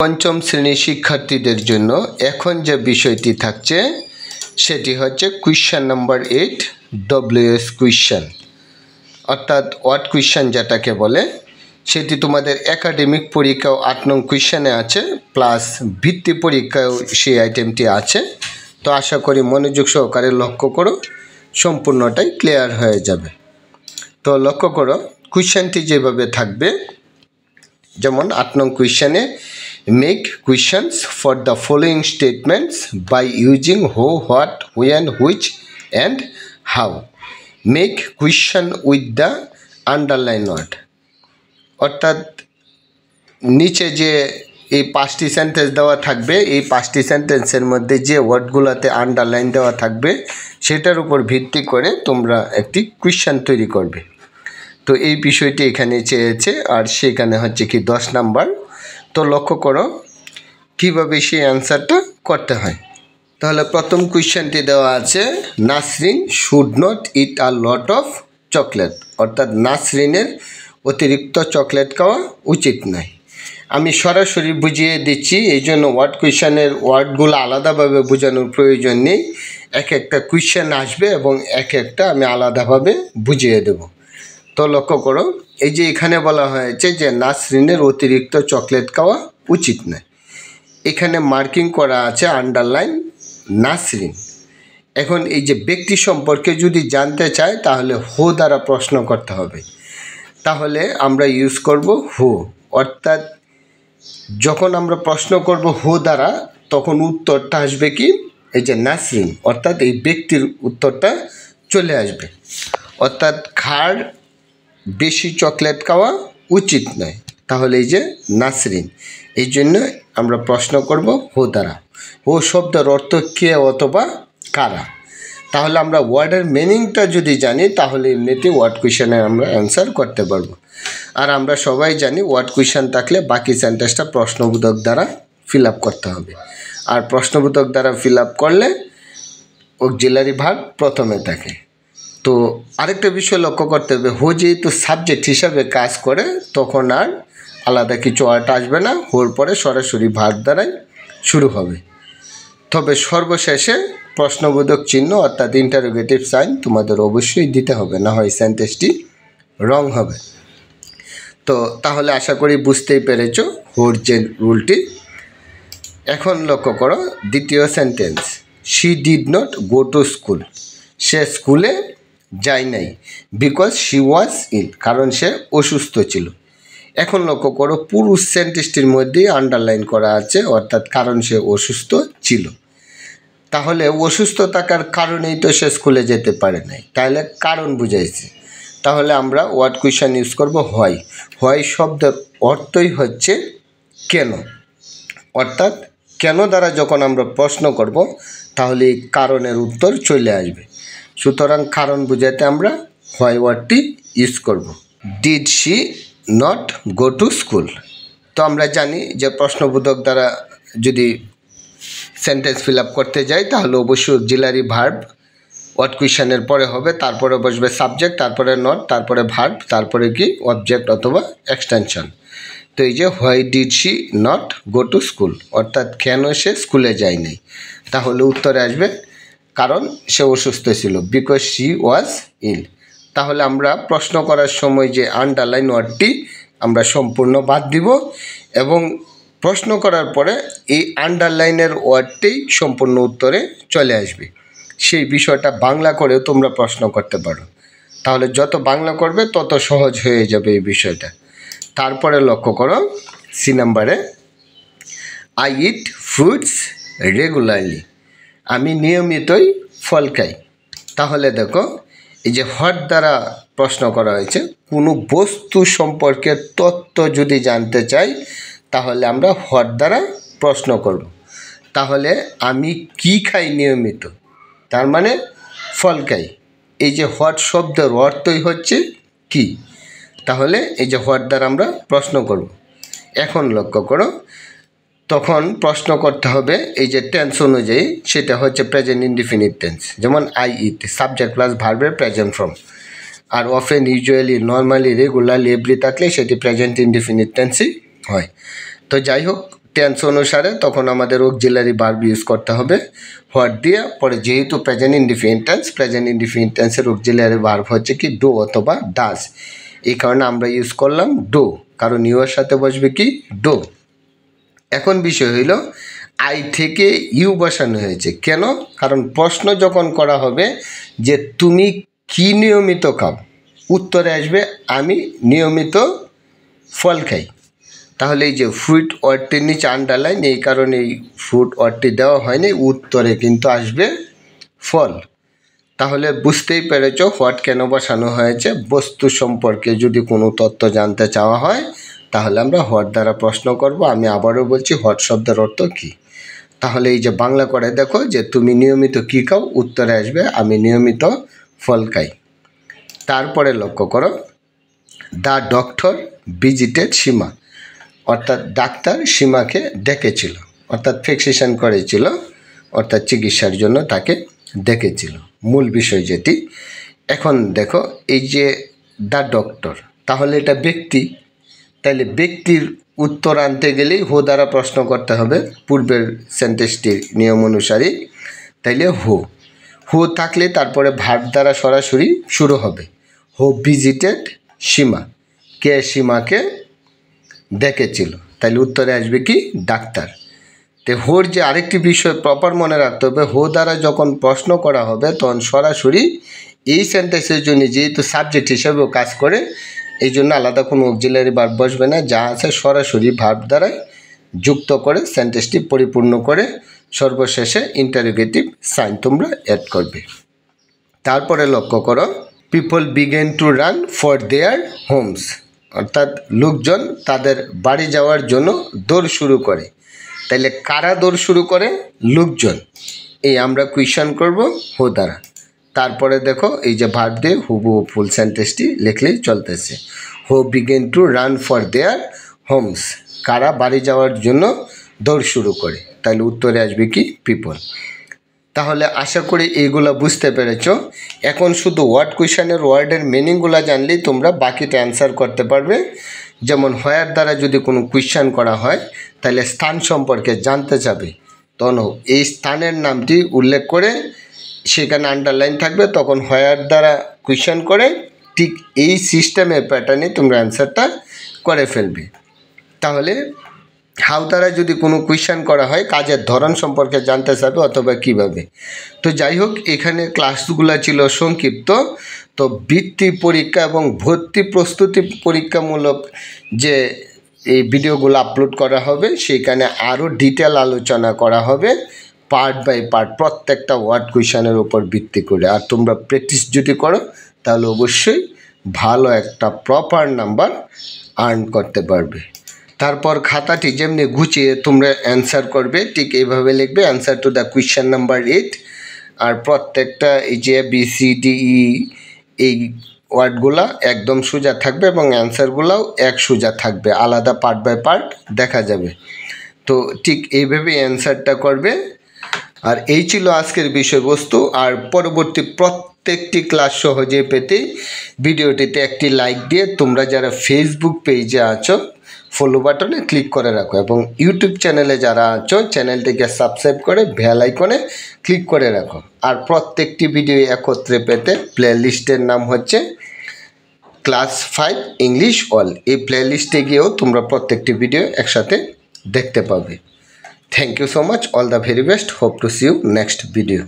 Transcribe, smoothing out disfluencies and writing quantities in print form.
পঞ্চম শ্রেণীর শিক্ষার্থীদের জন্য এখন যে বিষয়টি থাকছে সেটি হচ্ছে কোয়েশ্চেন নাম্বার 8 ডব্লিউএস কোয়েশ্চেন, অর্থাৎ ওয়ার্ড কোয়েশ্চেন যেটাকে বলে, সেটি তোমাদের একাডেমিক পরীক্ষাও 8 নং কোয়েশ্চেনে আছে, প্লাস ভিত্তি পরীক্ষাও সেই আইটেমটি আছে। তো আশা করি মনোযোগ সহকারে লক্ষ্য করো, সম্পূর্ণটাই ক্লিয়ার হয়ে যাবে। তো লক্ষ্য করো কোয়েশ্চেনটি যেভাবে থাকবে, যেমন 8 নং কোয়েশ্চেনে make questions for the following statements by using who, what, when, which and how. Make question with the underline word, অর্থাৎ নিচে যে এই 5টি সেন্টেন্স দেওয়া থাকবে, এই 5টি সেন্টেন্সের মধ্যে যে ওয়ার্ডগুলোতে আন্ডারলাইন দেওয়া থাকবে সেটার উপর ভিত্তি করে তোমরা একটি কোয়েশ্চেন তৈরি করবে। তো এই বিষয়টি এখানে চেয়েছে, আর সেখানে হচ্ছে কি 10 নাম্বার। তো লক্ষ্য করো কীভাবে সেই অ্যান্সারটা করতে হয়। তাহলে প্রথম কোয়েশ্চেনটি দেওয়া আছে, Nasrin should not it a lot of chocolate, অর্থাৎ নাসরিনের অতিরিক্ত চকলেট খাওয়া উচিত নয়। আমি সরাসরি বুঝিয়ে দিচ্ছি, এই জন্য ওয়ার্ড কোয়েশ্চেনের ওয়ার্ডগুলো আলাদাভাবে বোঝানোর প্রয়োজন নেই। এক একটা কোয়েশ্চেন আসবে এবং এক একটা আমি আলাদাভাবে বুঝিয়ে দেব। তো লক্ষ্য করো, এই যে এখানে বলা হয়েছে যে নাসরিনের অতিরিক্ত চকলেট খাওয়া উচিত নয়, এখানে মার্কিং করা আছে আন্ডারলাইন নাসরিন। এখন এই যে ব্যক্তি সম্পর্কে যদি জানতে চাই তাহলে হু দ্বারা প্রশ্ন করতে হবে। তাহলে আমরা ইউজ করব হু, অর্থাৎ যখন আমরা প্রশ্ন করব হু দ্বারা তখন উত্তরটা আসবে কি, এই যে নাসরিন, অর্থাৎ এই ব্যক্তির উত্তরটা চলে আসবে। অর্থাৎ খার বেশি চকলেট খাওয়া উচিত নয়, তাহলে এই যে নাসরিন, এই জন্য আমরা প্রশ্ন করব হু দ্বারা। হু শব্দের অর্থ কে অথবা কারা। তাহলে আমরা ওয়ার্ডের মিনিংটা যদি জানি তাহলে এমনিতে ওয়ার্ড কোয়েশ্চেনের আমরা অ্যান্সার করতে পারবো। আর আমরা সবাই জানি ওয়ার্ড কোয়েশ্চেন থাকলে বাকি সেন্টেন্সটা প্রশ্নবোধক দ্বারা ফিল আপ করতে হবে, আর প্রশ্নবোধক দ্বারা ফিল আপ করলে অক্সিলারি ভার্ব প্রথমে থাকে। তো আরেকটা বিষয় লক্ষ্য করতে হবে, হু যেহেতু সাবজেক্ট হিসাবে কাজ করে তখন আর আলাদা কিছু ওয়ার্ড আসবে না, হুর পরে সরাসরি ভার্ব দ্বারাই শুরু হবে। তবে সর্বশেষে প্রশ্নবোধক চিহ্ন অর্থাৎ ইন্টারোগেটিভ সাইন তোমাদের অবশ্যই দিতে হবে, না হয় সেন্টেন্সটি রং হবে। তো তাহলে আশা করি বুঝতেই পেরেছ হুর যে রুলটি। এখন লক্ষ্য করো দ্বিতীয় sentence, she did not go to school, সে স্কুলে যায় নাই, বিকজ শি ওয়াজ ইল, কারণ সে অসুস্থ ছিল। এখন লক্ষ্য করো পুরো সেন্টেন্সটির মধ্যেই আন্ডারলাইন করা আছে, অর্থাৎ কারণ সে অসুস্থ ছিল। তাহলে অসুস্থ থাকার কারণেই তো সে স্কুলে যেতে পারে নাই, তাহলে কারণ বুঝাইছে। তাহলে আমরা ওয়ার্ড কোয়েশ্চেন ইউজ করব হয়। হয় শব্দের অর্থই হচ্ছে কেন, অর্থাৎ কেন দ্বারা যখন আমরা প্রশ্ন করব তাহলে এই কারণের উত্তর চলে আসবে। সুতরাং কারণ বুঝাতে আমরা হয় ওয়ার্ডটি ইউজ করব। Did she not go to school, তো আমরা জানি যে প্রশ্নবোধক দ্বারা যদি সেন্টেন্স ফিল আপ করতে যাই তাহলে অবশ্যই অক্সিলারি ভার্ব ওয়ার্ড কোয়েশ্চেনের পরে হবে, তারপরে বসবে সাবজেক্ট, তারপরে নট, তারপরে ভার্ব, তারপরে কি অবজেক্ট অথবা এক্সটেনশন। তো এই যে why did she not go to school, অর্থাৎ কেন সে স্কুলে যায় নাই, তাহলে উত্তরে আসবে কারণ সে অসুস্থ ছিল, বিকজ শি ওয়াজ ইল। তাহলে আমরা প্রশ্ন করার সময় যে আন্ডারলাইন ওয়ার্ডটি আমরা সম্পূর্ণ বাদ দিব এবং প্রশ্ন করার পরে এই আন্ডারলাইনের ওয়ার্ডটি সম্পূর্ণ উত্তরে চলে আসবে। সেই বিষয়টা বাংলা করেও তোমরা প্রশ্ন করতে পারো, তাহলে যত বাংলা করবে তত সহজ হয়ে যাবে এই বিষয়টা। তারপরে লক্ষ্য করো সি নাম্বারে, আই ইট ফ্রুটস রেগুলারলি, আমি নিয়মিতই ফল খাই। তাহলে দেখো এই যে হোয়াট দ্বারা প্রশ্ন করা হয়েছে, কোনো বস্তু সম্পর্কে তথ্য যদি জানতে চাই তাহলে আমরা হোয়াট দ্বারা প্রশ্ন করব। তাহলে আমি কি খাই নিয়মিত, তার মানে ফল খাই। এই যে হোয়াট শব্দের অর্থই হচ্ছে কি, তাহলে এই যে হোয়াট দ্বারা আমরা প্রশ্ন করব। এখন লক্ষ্য করো তখন প্রশ্ন করতে হবে এই যে টেন্স অনুযায়ী, সেটা হচ্ছে প্রেজেন্ট ইনডিফিনিট টেন্স, যেমন আই ইট সাবজেক্ট প্লাস ভার্বের present form, are often, usually, normally, regularly, every থাকলে সেটি প্রেজেন্ট ইনডিফিনিট টেন্সই হয়। তো যাই হোক টেন্স অনুসারে তখন আমাদের অক্সিলারি ভার্ব ইউজ করতে হবে হোয়াট দিয়ে। পরে যেহেতু প্রেজেন্ট ইনডিফিনিট টেন্সের অক্সিলারি ভার্ব হচ্ছে কি ডু অথবা ডাজ, এই কারণে আমরা ইউজ করলাম ডু, কারণ ইউ এর সাথে বসবে কি ডু। এখন বিষয় হইল আই থেকে ইউ বসানো হয়েছে কেন? কারণ প্রশ্ন যখন করা হবে যে তুমি কি নিয়মিত খাও, উত্তরে আসবে আমি নিয়মিত ফল খাই। তাহলে এই যে ফ্রুট ওয়ার্ডটির নিচে আন্ডারলাইন, এই কারণে এই ফ্রুট ওয়ার্ডটি দেওয়া হয়নি, উত্তরে কিন্তু আসবে ফল। তাহলে বুঝতেই পেরেছ হোয়াট কেন বসানো হয়েছে। বস্তু সম্পর্কে যদি কোনো তথ্য জানতে চাওয়া হয় তাহলে আমরা হোয়াট দ্বারা প্রশ্ন করব। আমি আবারও বলছি হোয়াট শব্দের অর্থ কী। তাহলে এই যে বাংলা করে দেখো যে তুমি নিয়মিত কী খাও, উত্তরে আসবে আমি নিয়মিত ফল খাই। তারপরে লক্ষ্য করো দ্য ডক্টর ভিজিটেড সীমা, অর্থাৎ ডাক্তার সীমাকে ডেকেছিল, অর্থাৎ ফিক্সেশন করেছিল, অর্থাৎ চিকিৎসার জন্য তাকে ডেকেছিল, মূল বিষয় যেটি। এখন দেখো এই যে দ্য ডক্টর, তাহলে এটা ব্যক্তি, তাইলে ব্যক্তির উত্তর আনতে গেলেই হো দ্বারা প্রশ্ন করতে হবে পূর্বের সেন্টেন্সটির নিয়ম অনুসারে। তাইলে হো থাকলে তারপরে ভার্ব দ্বারা সরাসরি শুরু হবে। হো ভিজিটেড সীমা, কে সীমাকে ডেকেছিল, তাইলে উত্তরে আসবে কি ডাক্তার। তো হোর যে আরেকটি বিষয় প্রপার মনে রাখতে হবে, হো দ্বারা যখন প্রশ্ন করা হবে তখন সরাসরি এই সেন্টেন্সের জন্য যেহেতু সাবজেক্ট হিসেবেও কাজ করে, এই জন্য আলাদা কোনো অক্সিলারি ভার্ব বসবে না, যা আছে সরাসরি ভার্ব দ্বারাই যুক্ত করে সেন্টেন্সটি পরিপূর্ণ করে সর্বশেষে ইন্টারোগেটিভ সাইন তোমরা অ্যাড করবে। তারপরে লক্ষ্য করো people begin to run for their homes, অর্থাৎ লোকজন তাদের বাড়ি যাওয়ার জন্য দৌড় শুরু করে। তাইলে কারা দৌড় শুরু করে? লোকজন। এই আমরা কুয়েশন করব হো দ্বারা। তারপরে দেখো এই যে ভার্ব দিয়ে হুবহু ফুল সেন্টেন্সটি লিখলেই চলতেছে। Who begin to run for their homes, কারা বাড়ি যাওয়ার জন্য দৌড় শুরু করে, তাহলে উত্তরে আসবে কি পিপল। তাহলে আশা করি এইগুলো বুঝতে পেরেছ। এখন শুধু ওয়ার্ড কুয়েশনের ওয়ার্ডের মিনিংগুলো জানলেই তোমরা বাকিটা অ্যান্সার করতে পারবে। যেমন হোয়ার দ্বারা যদি কোনো কুয়েশন করা হয় তাহলে স্থান সম্পর্কে জানতে চাবে, তখন এই স্থানের নামটি উল্লেখ করে সেখানে আন্ডারলাইন থাকবে, তখন হোয়ার দ্বারা কুয়েশন করে ঠিক এই সিস্টেমের প্যাটার্নে তোমরা অ্যান্সারটা করে ফেলবে। তাহলে হাউ দ্বারা যদি কোনো কুয়েশন করা হয় কাজের ধরন সম্পর্কে জানতে চাবে অথবা কিভাবে। তো যাই হোক, এখানে ক্লাসগুলো ছিল সংক্ষিপ্ত। তো বৃত্তি পরীক্ষা এবং ভর্তি প্রস্তুতি পরীক্ষামূলক যে এই ভিডিওগুলো আপলোড করা হবে সেখানে আরও ডিটেল আলোচনা করা হবে পার্ট বাই পার্ট, প্রত্যেকটা ওয়ার্ড কুয়েশনের উপর ভিত্তি করে। আর তোমরা প্র্যাকটিস যদি করো তাহলে অবশ্যই ভালো একটা প্রপার নাম্বার আর্ন করতে পারবে। তারপর খাতাটি যেমনি গুছিয়ে তোমরা অ্যান্সার করবে ঠিক এইভাবে লিখবে answer to the question number 8। আর প্রত্যেকটা এই যে ABCDE এই ওয়ার্ডগুলা একদম সোজা থাকবে এবং অ্যান্সারগুলোও এক সোজা থাকবে, আলাদা পার্ট বাই পার্ট দেখা যাবে। তো ঠিক এইভাবে অ্যান্সারটা করবে। আর এই ছিল আজকের বিষয়বস্তু। আর পরবর্তী প্রত্যেকটি ক্লাস সহজে পেতে ভিডিওটিতে একটি লাইক দিয়ে তোমরা যারা ফেসবুক পেজে আছো ফলো বাটনে ক্লিক করে রাখো, এবং ইউটিউব চ্যানেলে যারা আছো চ্যানেলটিকে সাবস্ক্রাইব করে বেল আইকনে ক্লিক করে রাখো। আর প্রত্যেকটি ভিডিও একত্রে পেতে প্লে লিস্টের নাম হচ্ছে ক্লাস 5 ইংলিশ অল। এই প্লে লিস্টে গিয়েও তোমরা প্রত্যেকটি ভিডিও একসাথে দেখতে পাবে। Thank you so much, all the very best, hope to see you next video.